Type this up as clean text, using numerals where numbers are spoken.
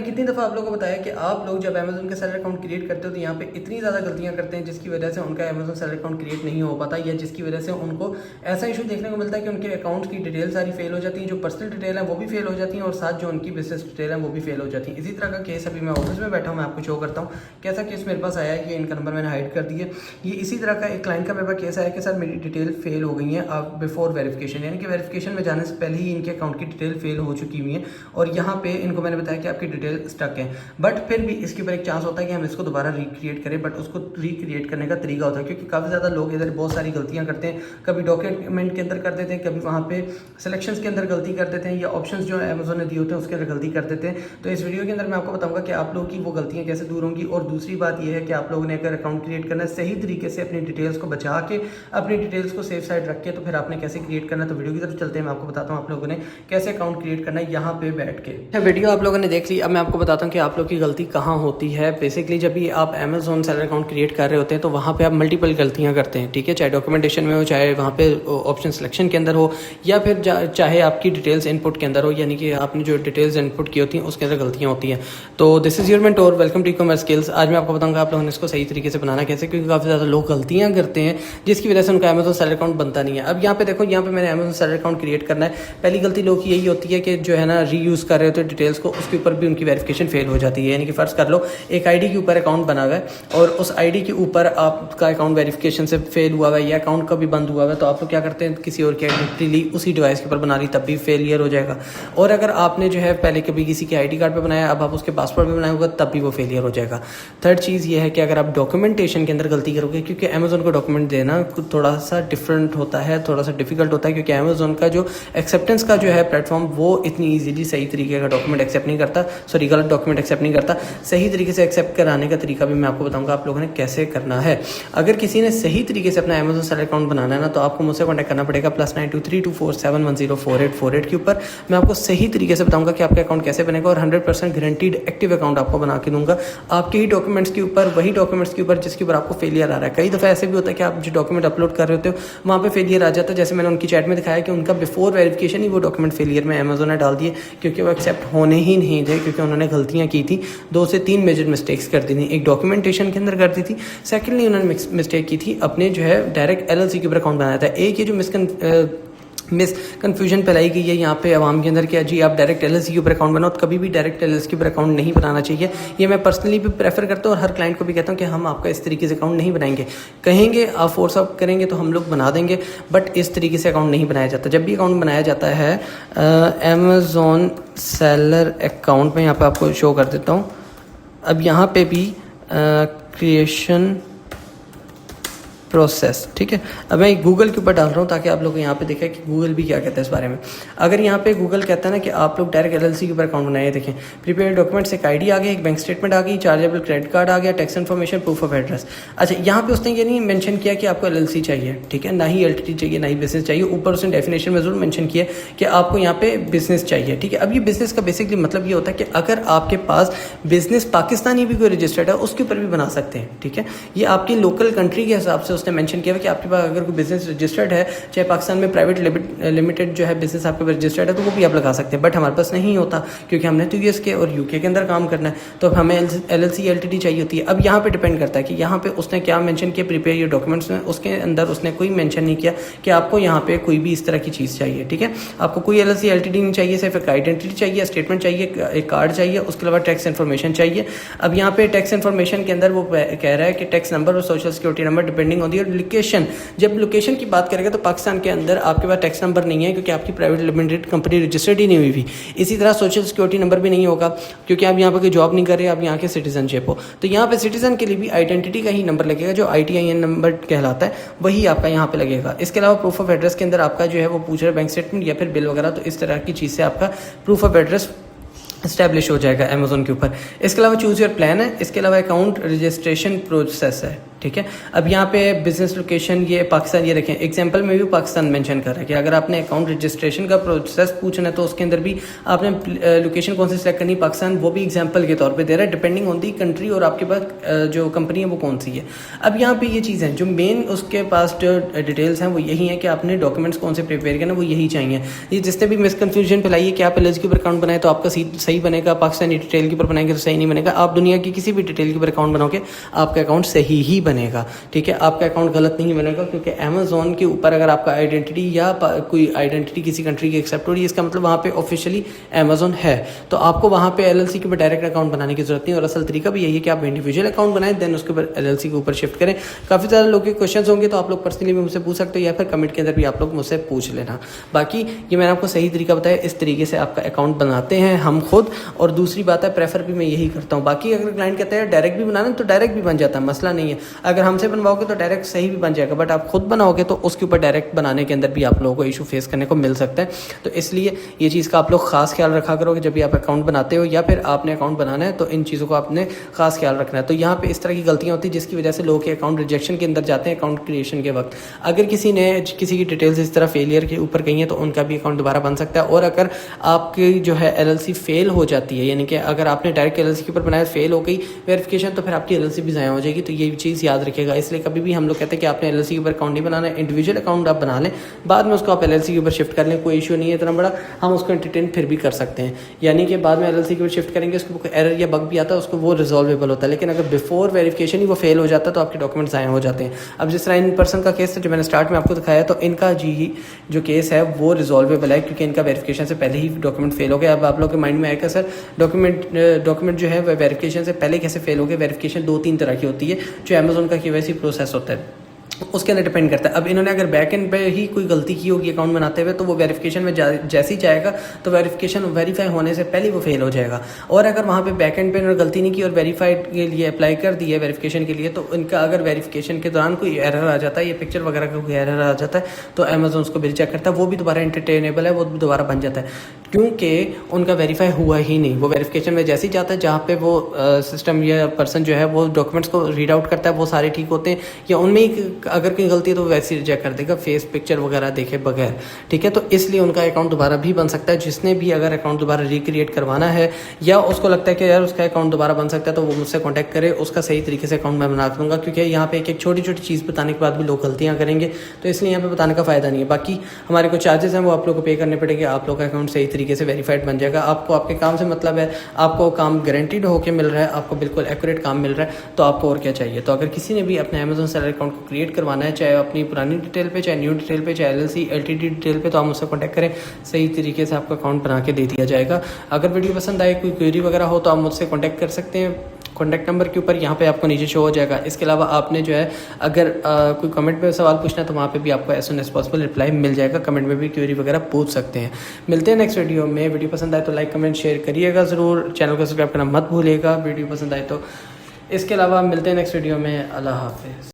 कितनी दफ़ा आप लोगों को बताया कि आप लोग जब अमेज़न का सेलर अकाउंट क्रिएट करते हो तो यहाँ पे इतनी ज़्यादा गलतियाँ करते हैं जिसकी वजह से उनका अमेज़न सेलर अकाउंट क्रिएट नहीं हो पाता, या जिसकी वजह से उनको ऐसा इशू देखने को मिलता है कि उनके अकाउंट की डिटेल सारी फेल हो जाती हैं, जो पर्सनल डिटेल है वो भी फेल हो जाती हैं और साथ जो उनकी बिजनेस डिटेल है वो भी फेल हो जाती है। इसी तरह का केस अभी मैं ऑफिस में बैठा हूँ, मैं आपको शो करता हूँ कैसा केस मेरे पास आया है कि इनका नंबर मैंने हाइड कर दिया। ये इसी तरह का एक क्लाइंट का मेरे पास केस आया कि सर मेरी डिटेल फेल हो गई है बिफोर वेरिफिकेशन, यानी कि वेरिफिकेशन में जाने से पहले ही इनके अकाउंट की डिटेल फेल हो चुकी हुई है और यहाँ पे इनको मैंने बताया कि आपकी डिटेल स्टक है। बट फिर भी इसके ऊपर एक चांस होता है कि हम इसको दोबारा रिक्रिएट करें, बट उसको रिक्रिएट करने का तरीका होता है क्योंकि काफ़ी ज़्यादा लोग इधर बहुत सारी गलतियां करते हैं। कभी डॉक्यूमेंट के अंदर कर देते हैं, कभी वहाँ पे सिलेक्शंस के अंदर गलती कर देते हैं, या ऑप्शंस जो अमेज़न ने दिए होते हैं उसके अंदर गलती कर देते हैं। तो इस वीडियो के अंदर मैं आपको बताऊंगा कि आप लोग की वो गलतियाँ कैसे दूर होंगी। और दूसरी बात यह है कि आप लोगों ने अगर अकाउंट क्रिएट करना है सही तरीके से अपनी डिटेल्स को बचा के, अपनी डिटेल्स को सेफ साइड रख के, तो फिर आपने कैसे क्रिएट करना है। तो वीडियो की तरफ चलते हैं, मैं आपको बताता हूँ आप लोगों ने कैसे अकाउंट क्रिएट करना है यहाँ पे बैठ के। वीडियो आप लोगों ने देख ली, अब मैं आपको बताता हूँ कि आप लोग की गलती कहाँ होती है। बेसिकली जब भी आप अमेज़न सेलर अकाउंट क्रिएट कर रहे होते हैं तो वहाँ पे आप मल्टीपल गलतियाँ करते हैं, ठीक है, चाहे डॉक्यूमेंटेशन में हो, चाहे वहाँ पे ऑप्शन सिलेक्शन के अंदर हो, या फिर चाहे आपकी डिटेल्स इनपुट के अंदर हो, यानी कि आपने जो डिटेल्स इनपुट की होती हैं उसके अंदर गलतियाँ होती हैं। तो this is your mentor, welcome to e-commerce skills. आज मैं आपको बताऊँगा आप लोगों ने इसको सही तरीके से बनाना कैसे, क्योंकि काफ़ी ज़्यादा लोग गलतियाँ करते हैं जिसकी वजह से उनका अमेज़न सेलर अकाउंट बनता नहीं है। अब यहाँ पे देखो, यहाँ पे मैंने अमेज़न सेलर अकाउंट क्रिएट करना है। पहली गलती लोग की यही होती है कि जो है ना रीयूज़ कर रहे होते हैं डिटेल्स को, उसके ऊपर भी उनकी वेरिफिकेशन फेल हो जाती है। यानी कि फ़र्ज़ कर लो एक आईडी के ऊपर अकाउंट बना हुआ है और उस आईडी के ऊपर आपका अकाउंट वेरिफिकेशन से फेल हुआ है या अकाउंट का भी बंद हुआ है, तो आप लोग क्या करते हैं, किसी और की आइडेंटिटी ली उसी डिवाइस के ऊपर बना ली, तब भी फेलियर हो जाएगा। और अगर आपने जो है पहले कभी किसी के आईडी कार्ड पे बनाया, अब आप उसके पासवर्ड पे बनाया होगा, तब भी वो फेलियर हो जाएगा। थर्ड चीज़ ये है कि अगर आप डॉक्यूमेंटेशन के अंदर गलती करोगे, क्योंकि अमेज़न को डॉक्यूमेंट देना थोड़ा सा डिफरेंट होता है, थोड़ा सा डिफिकल्ट होता है, क्योंकि अमेज़न का जो एक्सेप्टेंस का जो है प्लेटफॉर्म वो इतनी ईजिली सही तरीके का डॉक्यूमेंट एक्सेप्ट नहीं करता, सॉरी गलत डॉक्यूमेंट एक्सेप्ट नहीं करता। सही तरीके से एक्सेप्ट कराने का तरीका भी मैं आपको बताऊंगा आप लोगों ने कैसे करना है। अगर किसी ने सही तरीके से अपना अमेज़न सेलर अकाउंट बनाना है ना, तो आपको मुझसे कॉन्टैक्ट करना पड़ेगा +923247104848 के ऊपर। मैं आपको सही तरीके से बताऊंगा कि आपका अकाउंट कैसे बनेगा और 100% गारंटीड एक्टिव अकाउंट आपको बना के दूंगा। आपके ही डॉक्यूमेंट्स के ऊपर, वही डॉक्यूमेंट्स के ऊपर जिसके ऊपर आपको फेलियर आ रहा है। कई दफ़ा ऐसे भी होता है कि आप जो डॉक्यूमेंट अपलोड कर रहे होते हो वहाँ पे फेलियर आ जाता है। जैसे मैंने उनकी चैट में दिखाया कि उनका बिफोर वेरिफिकेशन ही वो डॉक्यूमेंट फेलियर में अमेज़न ने डाल दिए, क्योंकि वो एक्सेप्ट होने ही नहीं थे, क्योंकि उन्होंने गलतियाँ की थी। 2 से 3 मेजर मिस्टेक्स कर दी थी। एक डॉक्यूमेंटेशन के अंदर कर दी थी, सेकेंडली उन्होंने मिस्टेक की थी अपने जो है डायरेक्ट LLC के ऊपर अकाउंट बनाया था। एक ये जो मिसकन्फ्यूजन फैलाई गई है यहाँ पे आवाम के अंदर कि जी आप डायरेक्ट LLC के ऊपर अकाउंट बनाओ, तो कभी भी डायरेक्ट LLC के ऊपर अकाउंट नहीं बनाना चाहिए। ये मैं पर्सनली भी प्रेफर करता हूँ और हर क्लाइंट को भी कहता हूँ कि हम आपका इस तरीके से अकाउंट नहीं बनाएंगे। कहेंगे आप फोर्स अप करेंगे तो हम लोग बना देंगे, बट इस तरीके से अकाउंट नहीं बनाया जाता। जब भी अकाउंट बनाया जाता है अमेज़न सेलर अकाउंट में, यहाँ पर आपको शो कर देता हूँ। अब यहाँ पे भी क्रिएशन प्रोसेस, ठीक है। अब मैं गूगल के ऊपर डाल रहा हूँ ताकि आप लोग यहाँ पे देखें कि गूगल भी क्या कहता है इस बारे में। अगर यहाँ पे गूगल कहता है ना कि आप लोग डायरेक्ट LLC के ऊपर अकाउंट बनाए, देखें प्रीपेड डॉक्यूमेंट्स, एक आईडी आ गई, एक बैंक स्टेटमेंट आ गई, चार्जेबल क्रेडिट कार्ड आ गया, tax information, proof of address. अच्छा, यहाँ पे उसने ये नहीं मेंशन किया कि आपको LLC चाहिए, ठीक है, ना ही LTD चाहिए, ना ही बिजनेस चाहिए। ऊपर उसने डेफिनेशन में जरूर मेंशन किया कि आपको यहाँ पे बिजनेस चाहिए, ठीक है। अब ये बिजनेस का बेसिकली मतलब ये होता है कि अगर आपके पास बिजनेस पाकिस्तानी भी कोई रजिस्टर्ड है उसके ऊपर भी बना सकते हैं, ठीक है। ये आपकी लोकल कंट्री के हिसाब से उसने मेंशन किया है कि आपके पास अगर कोई बिजनेस रजिस्टर्ड है, चाहे पाकिस्तान में प्राइवेट लिमिटेड जो है बिजनेस आपके पास रजिस्टर्ड है, तो वो भी आप लगा सकते हैं। बट हमारे पास नहीं होता, क्योंकि हमने तो US के और UK के अंदर काम करना है, तो अब हमें LLC LTD चाहिए होती है। अब यहाँ पे डिपेंड करता है कि यहाँ पे उसने क्या मेंशन किया, प्रिपेयर योर डॉक्यूमेंट्स में, उसके अंदर उसने कोई मेंशन नहीं किया कि आपको यहाँ पे कोई भी इस तरह की चीज़ चाहिए, ठीक है। आपको कोई LLC LTD नहीं चाहिए, सिर्फ एक आइडेंटिटी चाहिए, स्टेटमेंट चाहिए, एक कार्ड चाहिए, उसके अलावा टैक्स इन्फॉर्मेशन चाहिए। अब यहाँ पे टैक्स इन्फॉर्मेशन के अंदर वो कह रहा है कि टैक्स नंबर और social security number depending on your location. जब लोकेशन की बात करेंगे तो पाकिस्तान के अंदर आपके पास टैक्स नंबर नहीं है, क्योंकि आपकी प्राइवेट लिमिटेड कंपनी रजिस्टर्ड ही नहीं हुई थी। इसी तरह सोशल सिक्योरिटी नंबर भी नहीं होगा, क्योंकि आप यहाँ पर कोई जॉब नहीं कर रहे, आप यहाँ के सिटीजनशिप हो। तो यहाँ पे सिटीजन के लिए भी आइडेंटिटी का ही नंबर लगेगा, जो ITIN नंबर कहलाता है, वही आपका यहाँ पे लगेगा। इसके अलावा प्रूफ ऑफ एड्रेस के अंदर आपका जो है वो पूछ रहा है बैंक स्टेटमेंट या फिर बिल वगैरह, तो इस तरह की चीज़ से आपका प्रूफ ऑफ एड्रेस इस्टेब्लिश हो जाएगा अमेज़न के ऊपर। इसके अलावा चूज़ योर प्लान है, इसके अलावा अकाउंट रजिस्ट्रेशन प्रोसेस है, ठीक है। अब यहाँ पे बिजनेस लोकेशन ये पाकिस्तान, ये रखें एग्जांपल में भी पाकिस्तान मेंशन कर रहा है कि अगर आपने अकाउंट रजिस्ट्रेशन का प्रोसेस पूछना है तो उसके अंदर भी आपने लोकेशन कौन सी सिलेक्ट करनी, पाकिस्तान, वो भी एग्जांपल के तौर पे दे रहा है, डिपेंडिंग ऑन दी कंट्री और आपके पास जो कंपनी है वो कौन सी है। अब यहाँ पे ये चीज़ है जो मेन उसके पास जो डिटेल्स हैं वो यही है कि आपने डॉक्यूमेंट्स कौन से प्रिपेयर करना, वो यही चाहिए। ये जिसने भी मिसकन्फ्यूजन फैलाई है कि आप एलएलसी के ऊपर अकाउंट बनाए तो आपका सही बनेगा, पाकिस्तानी डिटेल के ऊपर बनाएंगे तो सही नहीं बनेगा। आप दुनिया की किसी भी डिटेल के ऊपर अकाउंट बनाओगे आपका अकाउंट सही ही बनेगा, ठीक है, आपका अकाउंट गलत नहीं बनेगा। क्योंकि अमेज़ॉन के ऊपर अगर आपका आइडेंटिटी या कोई आइडेंटिटी किसी कंट्री की एक्सेप्ट हो रही है, इसका मतलब वहाँ पे ऑफिशियली अमेज़ॉन है, तो आपको वहाँ पे एलएलसी के ऊपर डायरेक्ट अकाउंट बनाने की जरूरत नहीं। और असल तरीका भी यही है कि आप इंडिविजुअल अकाउंट बनाएं, देन उसके ऊपर एलएलसी के ऊपर शिफ्ट करें। काफ़ी ज़्यादा लोगों के क्वेश्चन होंगे तो आप लोग पर्सनली भी मुझसे पूछ सकते हो या फिर कमेंट के अंदर भी आप लोग मुझसे पूछ लेना। बाकी ये मैंने आपको सही तरीका बताया, इस तरीके से आपका अकाउंट बनाते हैं हम खुद। और दूसरी बात है, प्रेफर भी मैं यही करता हूँ। बाकी अगर क्लाइंट कहते हैं डायरेक्ट भी बनाना तो डायरेक्ट भी बन जाता है, मसला नहीं है। अगर हमसे बनवाओगे तो डायरेक्ट सही भी बन जाएगा, बट आप खुद बनाओगे तो उसके ऊपर डायरेक्ट बनाने के अंदर भी आप लोगों को इशू फेस करने को मिल सकता है। तो इसलिए ये चीज़ का आप लोग खास ख्याल रखा करोगे जब भी आप अकाउंट बनाते हो या फिर आपने अकाउंट बनाना है, तो इन चीज़ों को आपने खास ख्याल रखना है। तो यहाँ पे इस तरह की गलतियाँ होती है जिसकी वजह से लोगों के अकाउंट रिजेक्शन के अंदर जाते हैं अकाउंट क्रिएशन के वक्त। अगर किसी की डिटेल्स इस तरह फेलियर के ऊपर गई हैं तो उनका भी अकाउंट दोबारा बन सकता है। और अगर आपकी जो है एलएलसी फेल हो जाती है, यानी कि अगर आपने डायरेक्ट एलएलसी के ऊपर बनाया फेल हो गई वेरिफिकेशन, तो फिर आपकी एलएलसी भी ज़ाया हो जाएगी। तो ये चीज़ याद रखिएगा। इसलिए कभी भी हम लोग कहते हैं कि आपने एलएलसी के ऊपर अकाउंट नहीं बनाना है, इंडिविजुअल अकाउंट आप बना लें, बाद में उसको आप एलएलसी के ऊपर शिफ्ट कर लें, कोई इशू नहीं है इतना बड़ा, हम उसको एंटरटेन फिर भी कर सकते हैं। यानी कि बाद में एलएलसी के ऊपर शिफ्ट करेंगे, उसको कोई एरर या बग भी आता है उसको वो रिजॉल्वेबल होता है। लेकिन अगर बिफोर वेरिफिकेशन ही वो फेल हो जाता है तो आपके डॉक्यूमेंट्स ज़ाया हो जाते हैं। अब जिस तरह इन पर्सन का केस था जो मैंने स्टार्ट में आपको दिखाया, तो इनका जो केस है वो रिजॉल्वेबल है क्योंकि इनका वेरिफिकेशन से पहले ही डॉक्यूमेंट फेल हो गया। अब आप लोग के माइंड में आएगा सर डॉक्यूमेंट जो है वेरिफिकेशन से पहले कैसे फेल हो गए। वेरिफिकेशन 2-3 तरह की होती है। जो अमेज़ॉन का केवाईसी प्रोसेस होता है उसके अंदर डिपेंड करता है। अब इन्होंने अगर बैक एंड पे ही कोई गलती की होगी अकाउंट बनाते हुए तो वो वेरिफिकेशन में जैसे ही जाएगा तो वेरिफिकेशन वेरीफाई होने से पहले वो फेल हो जाएगा। और अगर वहाँ पे बैक एंड पे इन्होंने गलती नहीं की और वेरीफाइड के लिए अप्लाई कर दी है वेरिफिकेशन के लिए, तो इनका अगर वेरिफिकेशन के दौरान कोई एरर आ जाता है या पिक्चर वगैरह का कोई एरर आ जाता है तो अमेज़ॉन उसको भी रिजेक्ट करता है, वो भी दोबारा एंटरटेनेबल है, वो भी दोबारा बन जाता है क्योंकि उनका वेरीफाई हुआ ही नहीं। वो वेरिफिकेशन में जैसे ही जाता है जहाँ पे वो सिस्टम या पर्सन जो है वो डॉक्यूमेंट्स को रीड आउट करता है वो सारे ठीक होते हैं, या उनमें ही अगर कोई गलती है तो वैसे ही रिजेक्ट कर देगा फेस पिक्चर वगैरह देखे बगैर, ठीक है। तो इसलिए उनका अकाउंट दोबारा भी बन सकता है। जिसने भी अगर अकाउंट दोबारा रिक्रिएट करवाना है या उसको लगता है कि यार उसका अकाउंट दोबारा बन सकता है तो वो मुझसे कॉन्टैक्ट करे, उसका सही तरीके से अकाउंट मैं बना दूंगा। क्योंकि यहाँ पे एक छोटी छोटी चीज़ बताने के बाद भी लोग गलतियाँ करेंगे, तो इसलिए यहाँ पे बताने का फ़ायदा नहीं है। बाकी हमारे कुछ चार्जेस हैं वो आप लोग को पे करने पड़ेंगे, आप लोग का अकाउंट सही तरीके से वेरीफाइड बन जाएगा। आपको आपके काम से मतलब है, आपको काम गारंटीड होकर मिल रहा है, आपको बिल्कुल एक्यूरेट काम मिल रहा है, तो आपको और क्या चाहिए। तो अगर किसी ने भी अपने अमेज़ॉन सेलर अकाउंट को क्रिएट करवाना है, चाहे अपनी पुरानी डिटेल पे, चाहे न्यू डिटेल पे, चाहे एलएलसी एलटीडी डिटेल पे, तो आप मुझसे कॉन्टैक्ट करें, सही तरीके से आपका अकाउंट बना के दे दिया जाएगा। अगर वीडियो पसंद आए, कोई क्वेरी वगैरह हो तो आप मुझसे कॉन्टैक्ट कर सकते हैं, कॉन्टैक्ट नंबर के ऊपर यहाँ पे आपको नीचे शो हो जाएगा। इसके अलावा आपने जो है अगर कोई कमेंट में सवाल पूछना है तो वहाँ पे भी आपको as soon as possible reply मिल जाएगा। कमेंट में भी क्वेरी वगैरह पूछ सकते हैं। मिलते हैं नेक्स्ट वीडियो में। वीडियो पसंद आए तो लाइक कमेंट शेयर करिएगा ज़रूर, चैनल को सब्सक्राइब करना मत भूलिएगा वीडियो पसंद आए तो। इसके अलावा मिलते हैं नेक्स्ट वीडियो में। अल्लाह हाफिज़।